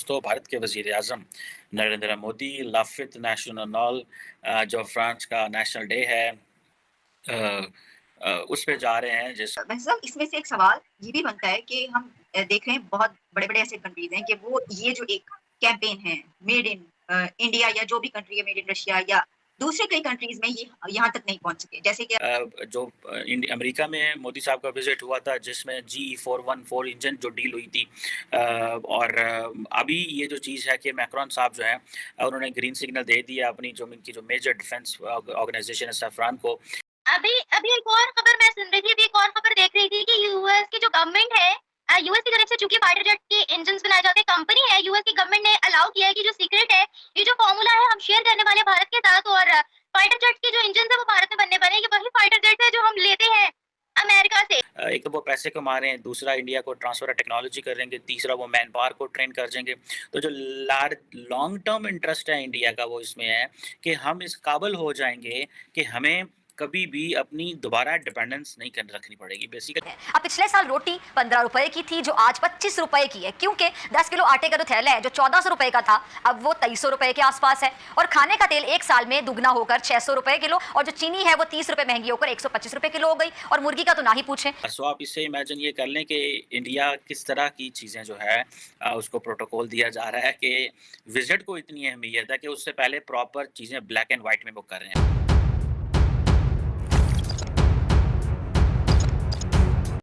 तो भारत के वज़ीर-ए-आज़म नरेंद्र मोदी लाफित नेशनल नॉल जो फ्रांस का नेशनल डे है उस पे जा रहे हैं जिस मतलब इसमें से एक सवाल ये भी बनता है कि हम देख रहे हैं बहुत बड़े-बड़े ऐसे कंट्रीज़ हैं कि वो ये जो एक कैंपेन है मेड इन इंडिया या जो भी कंट्री है मेड इन रशिया या दूसरे कई कंट्रीज़ में ये यहाँ तक नहीं पहुँच सके। जैसे कि जो अमेरिका में मोदी साहब का विज़िट हुआ था जिसमें GE414 इंजन जो डील हुई थी और अभी ये जो चीज़ है कि मैक्रोन साहब जो हैं उन्होंने ग्रीन सिग्नल दे दिया अपनी जो इनकी जो मेजर डिफेंस ऑर्गेनाइजेशन है सैफरान को। अभी अभी एक और खबर मैं सुन रही थी, अभी एक और खबर देख रही थी कि यूएस की जो गवर्नमेंट है यूएस की तरफ से चूंकि फाइटर जेट के इंजन्स बनाए जाते हैं, कंपनी है यूएस की गवर्नमेंट ने अलाउ किया है कि जो सीक्रेट है, ये जो फॉर्मूला है हम शेयर करने वाले हैं भारत के साथ और फाइटर जेट के जो इंजन है वो भारत में बनने वाले हैं। ये वही फाइटर जेट है जो हम लेते हैं अमेरिका से। एक तो वो पैसे कमा रहे हैं, दूसरा इंडिया को ट्रांसफर टेक्नोलॉजी करेंगे, तीसरा वो मैन पावर को ट्रेन कर देंगे। तो जो लॉन्ग टर्म इंटरेस्ट है इंडिया का वो इसमें है कि हम इस काबिल हो जाएँगे कि हमें कभी भी अपनी दोबारा डिपेंडेंस नहीं कर रखनी पड़ेगी बेसिकली। अब पिछले साल रोटी 15 रुपए की थी जो आज 25 रुपए की है, क्योंकि 10 किलो आटे का जो थैला है जो 1400 रुपए का था अब वो 2300 रुपए के आसपास है और खाने का तेल एक साल में दुगना होकर 600 रुपए किलो और जो चीनी है वो 30 रुपए महंगी होकर 125 रुपए किलो हो गई और मुर्गी का तो ना ही पूछें। सो आप इससे इमेजिन ये कर लें कि इंडिया किस तरह की चीज़ें जो है उसको प्रोटोकॉल दिया जा रहा है कि विज़िट को इतनी अहमियत है कि उससे पहले प्रॉपर चीज़ें ब्लैक एंड व्हाइट में बुक कर रहे हैं।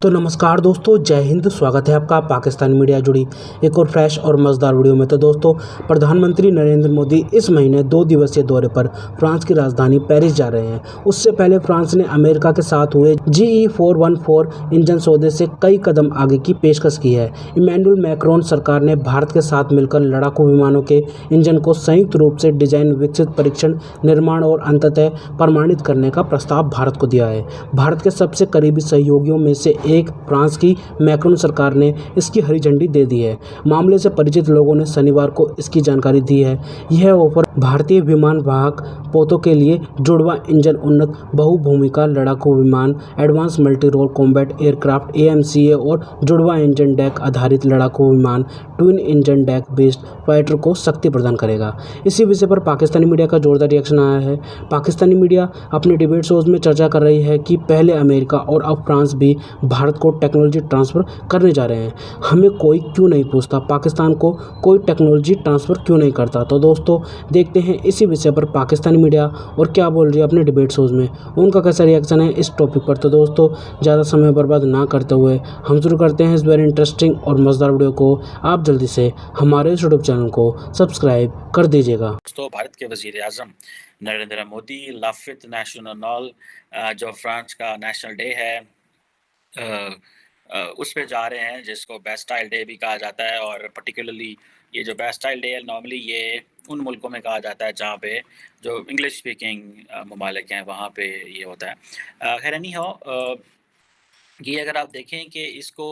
तो नमस्कार दोस्तों, जय हिंद। स्वागत है आपका पाकिस्तान मीडिया जुड़ी एक और फ्रेश और मज़ेदार वीडियो में। तो दोस्तों, प्रधानमंत्री नरेंद्र मोदी इस महीने 2 दिवसीय दौरे पर फ्रांस की राजधानी पेरिस जा रहे हैं। उससे पहले फ्रांस ने अमेरिका के साथ हुए GE414 इंजन सौदे से कई कदम आगे की पेशकश की है। इमैनुअल मैक्रोन सरकार ने भारत के साथ मिलकर लड़ाकू विमानों के इंजन को संयुक्त रूप से डिजाइन, विकसित, परीक्षण, निर्माण और अंततः प्रमाणित करने का प्रस्ताव भारत को दिया है। भारत के सबसे करीबी सहयोगियों में से एक फ्रांस की मैक्रोन सरकार ने इसकी हरी झंडी दे दी है। मामले से परिचित लोगों ने शनिवार को इसकी जानकारी दी है। यह ऑफर भारतीय विमान वाहक पोतों के लिए जुड़वा इंजन उन्नत बहुभूमिका लड़ाकू विमान, advance multi role combat aircraft AMCA और जुड़वा इंजन डेक आधारित लड़ाकू विमान twin engine deck based fighter को शक्ति प्रदान करेगा। इसी विषय पर पाकिस्तानी मीडिया का जोरदार रिएक्शन आया है। पाकिस्तानी मीडिया अपने डिबेट शोज में चर्चा कर रही है कि पहले अमेरिका और अब फ्रांस भी भारत को टेक्नोलॉजी ट्रांसफ़र करने जा रहे हैं। हमें कोई क्यों नहीं पूछता, पाकिस्तान को कोई टेक्नोलॉजी ट्रांसफ़र क्यों नहीं करता। तो दोस्तों, देखते हैं इसी विषय पर पाकिस्तानी मीडिया और क्या बोल रही है अपने डिबेट शोज में, उनका कैसा रिएक्शन है इस टॉपिक पर। तो दोस्तों, ज़्यादा समय बर्बाद ना करते हुए हम शुरू करते हैं इस वेरी इंटरेस्टिंग और मज़ेदार वीडियो को। आप जल्दी से हमारे इस यूट्यूब चैनल को सब्सक्राइब कर दीजिएगा। तो भारत के वज़ीर-ए-आज़म नरेंद्र मोदी लाफित नेशनल नॉल जो फ्रांस का नेशनल डे है उस पे जा रहे हैं जिसको बैस्टाइल डे भी कहा जाता है और पर्टिकुलरली ये जो बैस्टाइल डे है नॉर्मली ये उन मुल्कों में कहा जाता है जहाँ पे जो इंग्लिश स्पीकिंग ममालिक हैं वहाँ पे ये होता है। खैर एनी हाउ ये अगर आप देखें कि इसको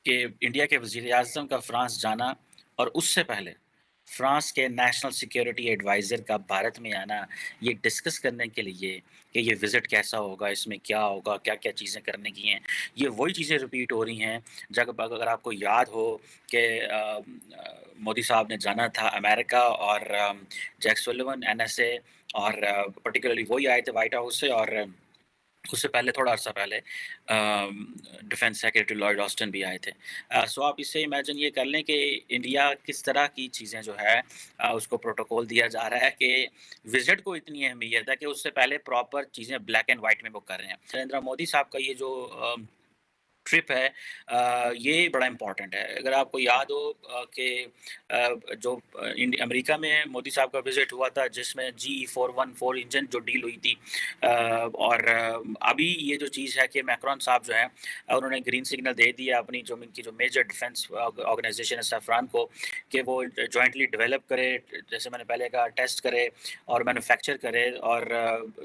कि इंडिया के वज़ीर-ए-आज़म का फ्रांस जाना और उससे पहले फ्रांस के नेशनल सिक्योरिटी एडवाइज़र का भारत में आना, ये डिस्कस करने के लिए कि ये विज़िट कैसा होगा, इसमें क्या होगा, क्या-क्या चीज़ें करने की हैं। ये वही चीज़ें रिपीट हो रही हैं जब अगर आपको याद हो कि मोदी साहब ने जाना था अमेरिका और जैक सुलिवन NSA और पर्टिकुलरली वही आए थे व्हाइट हाउस से और उससे पहले थोड़ा अर्सा पहले डिफेंस सेक्रेटरी लॉयड ऑस्टिन भी आए थे। सो आप इससे इमेजिन ये कर लें कि इंडिया किस तरह की चीज़ें जो है उसको प्रोटोकॉल दिया जा रहा है कि विज़िट को इतनी अहमियत है कि उससे पहले प्रॉपर चीज़ें ब्लैक एंड व्हाइट में बुक कर रहे हैं। नरेंद्र मोदी साहब का ये जो ट्रिप है ये बड़ा इम्पोर्टेंट है। अगर आपको याद हो कि जो अमेरिका में मोदी साहब का विज़िट हुआ था जिसमें GE414 इंजन जो डील हुई थी और अभी ये जो चीज़ है कि मैक्रोन साहब जो हैं उन्होंने ग्रीन सिग्नल दे दिया अपनी जो इनकी जो मेजर डिफेंस ऑर्गेनाइजेशन है सैफरान को कि वो जॉइंटली डेवलप करे, जैसे मैंने पहले कहा टेस्ट करे और मैन्युफैक्चर करे और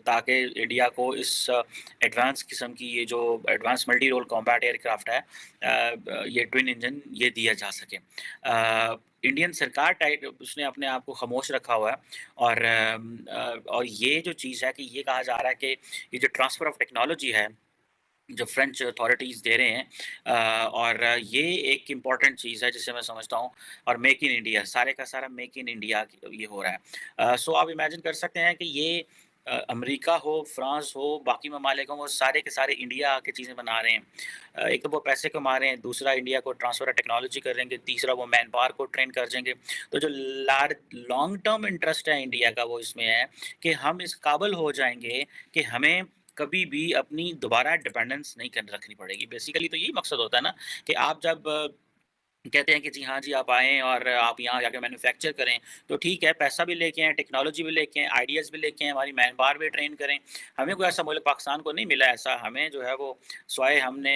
ताकि इंडिया को इस एडवांस किस्म की ये जो advance multi role combat aircraft है ये ट्विन इंजन ये दिया जा सके। इंडियन सरकार टाइट उसने अपने आप को खामोश रखा हुआ है और ये जो चीज़ है कि ये कहा जा रहा है कि ये जो ट्रांसफ़र ऑफ टेक्नोलॉजी है जो फ्रेंच अथॉरिटीज़ दे रहे हैं और ये एक इम्पॉर्टेंट चीज़ है जिसे मैं समझता हूँ और मेक इन इंडिया सारे का सारा मेक इन इंडिया ये हो रहा है। सो आप इमेजिन कर सकते हैं कि ये अमेरिका हो, फ्रांस हो, बाकी ममालिक हों, वो सारे के सारे इंडिया आके चीज़ें बना रहे हैं। एक तो वो पैसे कमा रहे हैं, दूसरा इंडिया को ट्रांसफ़र टेक्नोलॉजी करेंगे, तीसरा वो मैन पावर को ट्रेन कर देंगे। तो जो लॉन्ग टर्म इंटरेस्ट है इंडिया का वो इसमें है कि हम इस काबिल हो जाएँगे कि हमें कभी भी अपनी दोबारा डिपेंडेंस नहीं कर रखनी पड़ेगी। बेसिकली तो यही मकसद होता है ना कि आप जब कहते हैं कि जी हाँ जी, आप आएँ और आप यहाँ जाके मैन्युफैक्चर करें, तो ठीक है, पैसा भी लेके आएँ, टेक्नोलॉजी भी लेके आएँ, आइडियाज़ भी लेके आएँ, हमारी मैन पावर भी ट्रेन करें। हमें कोई ऐसा मुल्क पाकिस्तान को नहीं मिला ऐसा, हमें जो है वो सिवाय हमने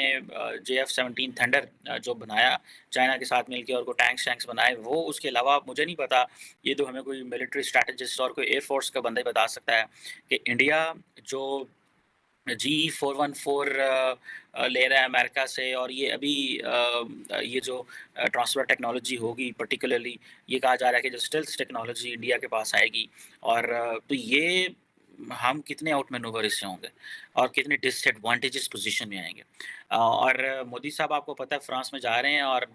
JF-17 थंडर जो बनाया चाइना के साथ मिलके और को टैंक्स-शैंक्स बनाए, वो उसके अलावा मुझे नहीं पता, ये तो हमें कोई मिलिट्री स्ट्रैटेजिस्ट और कोई एयर फ़ोर्स का बंदा ही बता सकता है कि इंडिया जो GE-414 ले रहा है अमेरिका से और ये अभी ये जो ट्रांसफ़र टेक्नोलॉजी होगी पर्टिकुलरली ये कहा जा रहा है कि जो स्टेल्थ टेक्नोलॉजी इंडिया के पास आएगी और तो ये हम कितने आउट मैनूवर इससे होंगे और कितने डिसएडवांटेजेस पोजीशन में आएँगे। और मोदी साहब आपको पता है फ्रांस में जा रहे हैं और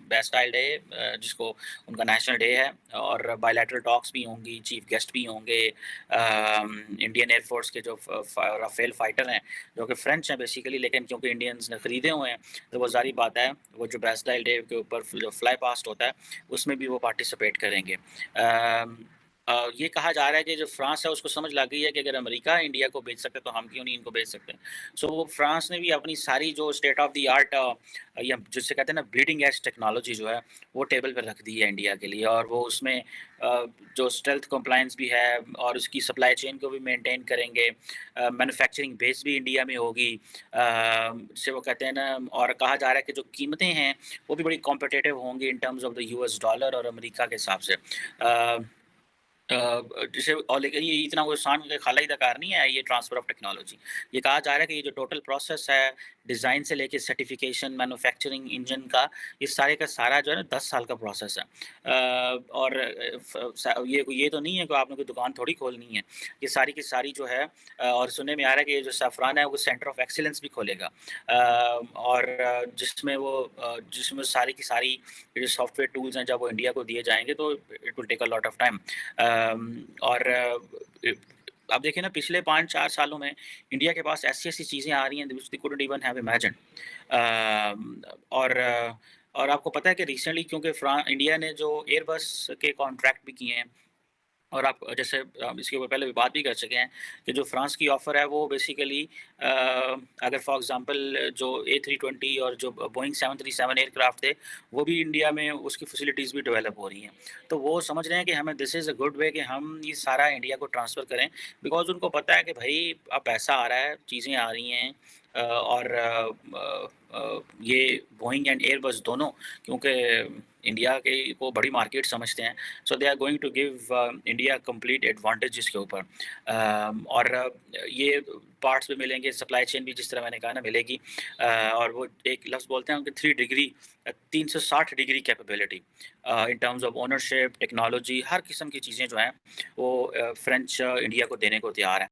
बैस्टाइल डे जिसको उनका नेशनल डे है और बायलैटरल टॉक्स भी होंगी, चीफ गेस्ट भी होंगे। इंडियन एयर फ़ोर्स के जो राफ़ेल फ़ाइटर हैं, जो कि फ्रेंच हैं बेसिकली लेकिन क्योंकि इंडियंस ने खरीदे हुए हैं, तो वो ज़ाहिर बात है, वो जो बैस्टाइल डे के ऊपर जो फ्लाई पास्ट होता है, उसमें भी वो पार्टिसिपेट करेंगे। ये कहा जा रहा है कि जो फ्रांस है उसको समझ लग गई है कि अगर अमेरिका इंडिया को बेच सकते हैं, तो हम क्यों नहीं इनको बेच सकते। सो वो फ्रांस ने भी अपनी सारी जो स्टेट ऑफ द आर्ट या जिसे कहते हैं ना ब्लीडिंग एज टेक्नोलॉजी जो है, वो टेबल पे रख दी है इंडिया के लिए और वो उसमें जो स्टेल्थ कंप्लायंस भी है और उसकी सप्लाई चेन को भी मेंटेन करेंगे। मैन्युफैक्चरिंग बेस भी इंडिया में होगी। जिसे वो कहते हैं ना और कहा जा रहा है कि जो कीमतें हैं, वो भी बड़ी कॉम्पिटिटिव होंगी इन terms of the US dollar और अमेरिका के हिसाब से। जैसे और लेकिन ये इतना वो आसान खाला ही कार नहीं है ये ट्रांसफ़र ऑफ टेक्नोलॉजी। ये कहा जा रहा है कि ये जो टोटल प्रोसेस है, डिज़ाइन से लेके सर्टिफ़िकेशन, मैन्युफैक्चरिंग, इंजन का, ये सारे का सारा जो है ना 10 साल का प्रोसेस है। और फ स ये तो नहीं है कि आपने कोई दुकान थोड़ी खोलनी है। ये सारी की सारी जो है और सुनने में आ रहा है कि ये जो सैफ़रान है वो सेंटर ऑफ एक्सीलेंस भी खोलेगा। और जिसमें सारी की सारी ये जो सॉफ्टवेयर टूल्स हैं जब वो इंडिया को दिए जाएँगे तो it will take a lot of time. और आप देखिए ना पिछले 5-4 सालों में इंडिया के पास ऐसी-ऐसी चीज़ें आ रही हैं which they couldn't even have imagined. और आपको पता है कि रिसेंटली क्योंकि इंडिया ने जो एयरबस के कॉन्ट्रैक्ट भी किए हैं और आप जैसे इसके ऊपर पहले भी बात भी कर चुके हैं कि जो फ्रांस की ऑफ़र है वो बेसिकली अगर फॉर एग्ज़ाम्पल जो A320 और जो बोइंग 737 एयरक्राफ्ट थे, वो भी इंडिया में उसकी फैसिलिटीज़ भी डेवलप हो रही हैं। तो वो समझ रहे हैं कि हमें this is a good way कि हम ये सारा इंडिया को ट्रांसफ़र करें बिकॉज़ उनको पता है कि भई अब पैसा आ रहा है, चीज़ें आ रही हैं और ये बोइंग एंड एयरबस दोनों क्योंकि इंडिया के को बड़ी मार्केट समझते हैं। So they are going to give India complete advantage इसके ऊपर और ये पार्ट्स भी मिलेंगे, सप्लाई चेन भी जिस तरह मैंने कहा ना मिलेगी और वो एक लफ्ज़ बोलते हैं उनके 360 degree capability in terms of ownership, technology, हर किस्म की चीज़ें जो हैं वो फ्रेंच इंडिया को देने को तैयार हैं।